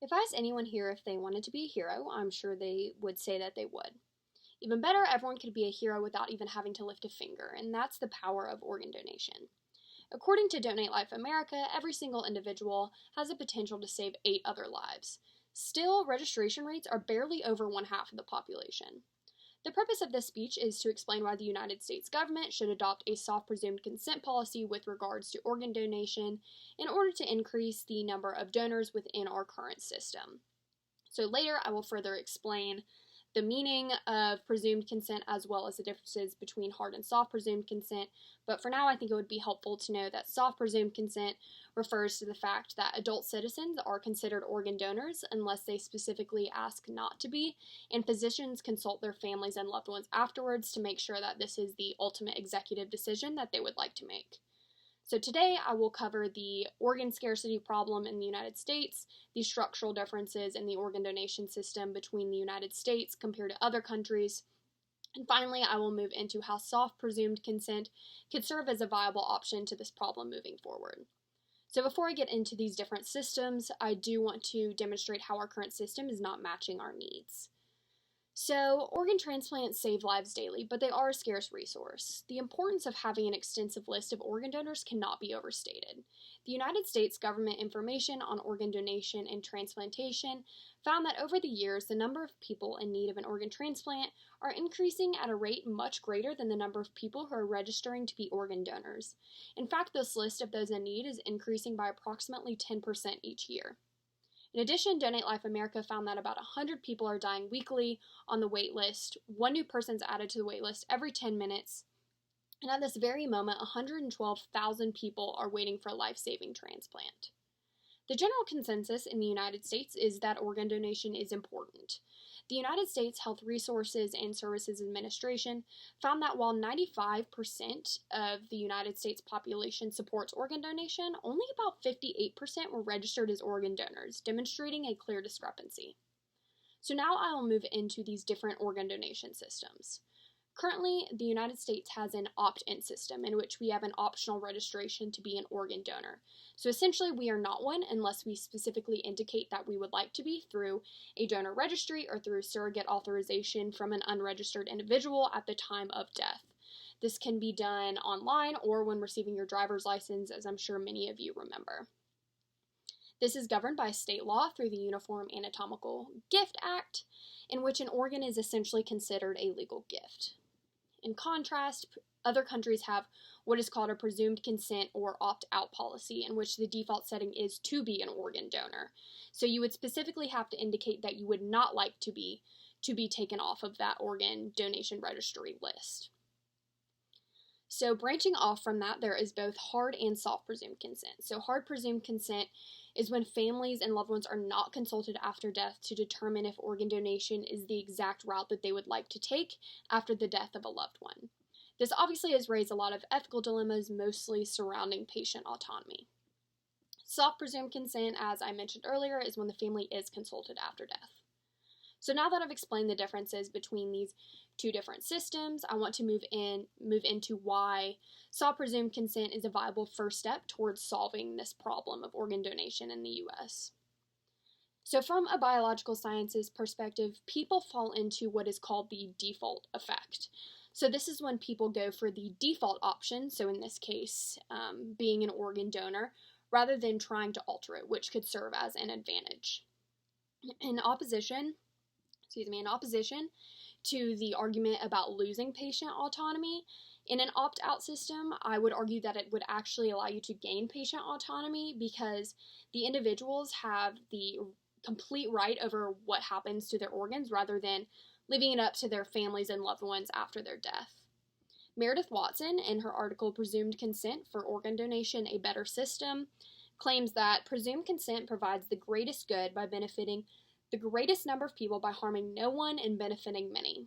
If I asked anyone here if they wanted to be a hero, I'm sure they would say that they would. Even better, everyone could be a hero without even having to lift a finger, and that's the power of organ donation. According to Donate Life America, every single individual has the potential to save 8 other lives. Still, registration rates are barely over one half of the population. The purpose of this speech is to explain why the United States government should adopt a soft presumed consent policy with regards to organ donation in order to increase the number of donors within our current system. So later I will further explain the meaning of presumed consent as well as the differences between hard and soft presumed consent, but for now I think it would be helpful to know that soft presumed consent refers to the fact that adult citizens are considered organ donors unless they specifically ask not to be, and physicians consult their families and loved ones afterwards to make sure that this is the ultimate executive decision that they would like to make. So today I will cover the organ scarcity problem in the United States, the structural differences in the organ donation system between the United States compared to other countries, and finally I will move into how soft presumed consent could serve as a viable option to this problem moving forward. So before I get into these different systems, I do want to demonstrate how our current system is not matching our needs. So, organ transplants save lives daily, but they are a scarce resource. The importance of having an extensive list of organ donors cannot be overstated. The United States government information on organ donation and transplantation found that over the years, the number of people in need of an organ transplant are increasing at a rate much greater than the number of people who are registering to be organ donors. In fact, this list of those in need is increasing by approximately 10% each year. In addition, Donate Life America found that about 100 people are dying weekly on the wait list. One new person is added to the wait list every 10 minutes. And at this very moment, 112,000 people are waiting for a life-saving transplant. The general consensus in the United States is that organ donation is important. The United States Health Resources and Services Administration found that while 95% of the United States population supports organ donation, only about 58% were registered as organ donors, demonstrating a clear discrepancy. So now I will move into these different organ donation systems. Currently, the United States has an opt-in system in which we have an optional registration to be an organ donor. So essentially, we are not one unless we specifically indicate that we would like to be through a donor registry or through surrogate authorization from an unregistered individual at the time of death. This can be done online or when receiving your driver's license, as I'm sure many of you remember. This is governed by state law through the Uniform Anatomical Gift Act, in which an organ is essentially considered a legal gift. In contrast, other countries have what is called a presumed consent or opt-out policy, in which the default setting is to be an organ donor. So you would specifically have to indicate that you would not like to be taken off of that organ donation registry list. So branching off from that, there is both hard and soft presumed consent. So hard presumed consent is when families and loved ones are not consulted after death to determine if organ donation is the exact route that they would like to take after the death of a loved one. This obviously has raised a lot of ethical dilemmas, mostly surrounding patient autonomy. Soft presumed consent, as I mentioned earlier, is when the family is consulted after death. So now that I've explained the differences between these two different systems, I want to move into why soft presumed consent is a viable first step towards solving this problem of organ donation in the U.S. So from a biological sciences perspective, people fall into what is called the default effect. So this is when people go for the default option, so in this case, being an organ donor, rather than trying to alter it, which could serve as an advantage. In opposition to the argument about losing patient autonomy, in an opt-out system, I would argue that it would actually allow you to gain patient autonomy because the individuals have the complete right over what happens to their organs rather than leaving it up to their families and loved ones after their death. Meredith Watson, in her article Presumed Consent for Organ Donation, A Better System, claims that presumed consent provides the greatest good by benefiting the greatest number of people by harming no one and benefiting many.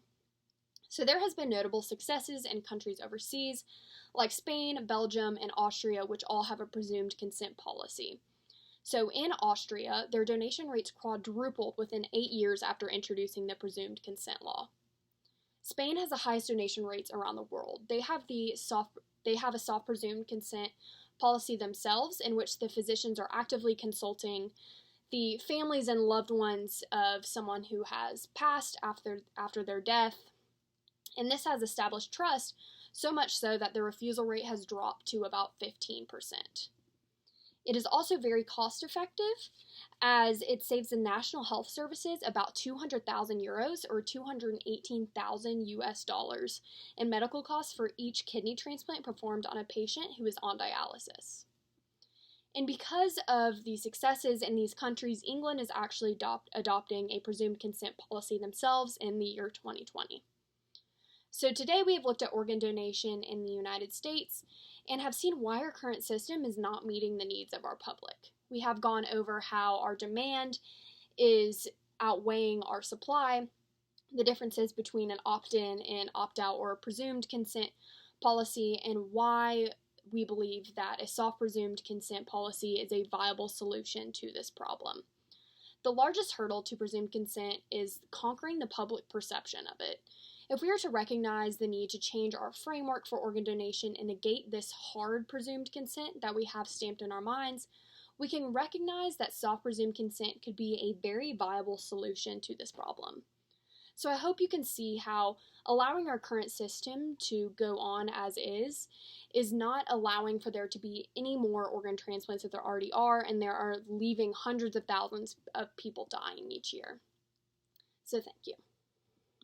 So there has been notable successes in countries overseas, like Spain, Belgium, and Austria, which all have a presumed consent policy. So in Austria, their donation rates quadrupled within 8 years after introducing the presumed consent law. Spain has the highest donation rates around the world. They have a soft presumed consent policy themselves, in which the physicians are actively consulting the families and loved ones of someone who has passed after their death. And this has established trust, so much so that the refusal rate has dropped to about 15%. It is also very cost effective, as it saves the National Health Services about 200,000 euros or 218,000 US dollars in medical costs for each kidney transplant performed on a patient who is on dialysis. And because of the successes in these countries, England is actually adopting a presumed consent policy themselves in the year 2020. So today we have looked at organ donation in the United States and have seen why our current system is not meeting the needs of our public. We have gone over how our demand is outweighing our supply, the differences between an opt-in and opt-out or presumed consent policy, and why we believe that a soft presumed consent policy is a viable solution to this problem. The largest hurdle to presumed consent is conquering the public perception of it. If we are to recognize the need to change our framework for organ donation and negate this hard presumed consent that we have stamped in our minds, we can recognize that soft presumed consent could be a very viable solution to this problem. So I hope you can see how allowing our current system to go on as is not allowing for there to be any more organ transplants that there already are, and there are leaving hundreds of thousands of people dying each year. So thank you.